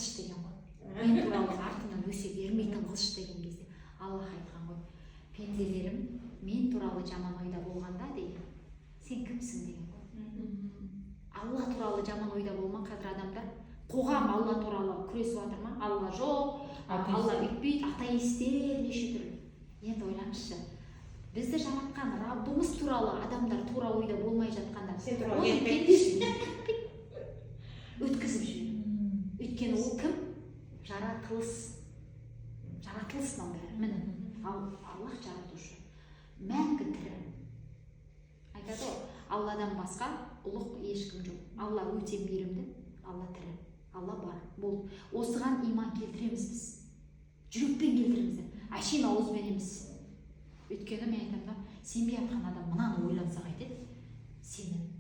қылыш деген ғой. Мен туралы артынан өсе бермейтін қылыш деген кезде Аллах айтқан ғой, пенделерім мен туралы жаман ойда болғанда деген, сен кімсің деген ғой. Алла туралы жаман ойда болма. Қазір адамдар, қоғам Алла туралы күресіп жатыр ма? Алла жоқ, Алла бүйтпейді, атеистер неше түрлі. Енді ойлаңызшы, бізді жаратқан Раббымыз туралы адамдар тура ойда болмай жатқанда, оны өткізіп жібереді. Өйткені ол кім? Жаратылысынан бәрі. Міне, Аллах жаратушы, мәңгі тірі. Айтады ғой, Алладан басқа ұлық ешкім жоқ. Алла өте мейірімді, Алла тірі, Алла бар. Болды. Осыған иман келтіреміз біз. Жүрекпен келтіреміз. Әшейін ауызбен емес. Өйткені мен айтамын да, сенбей жатқан адам мынаны ойланса қайтеді? Сені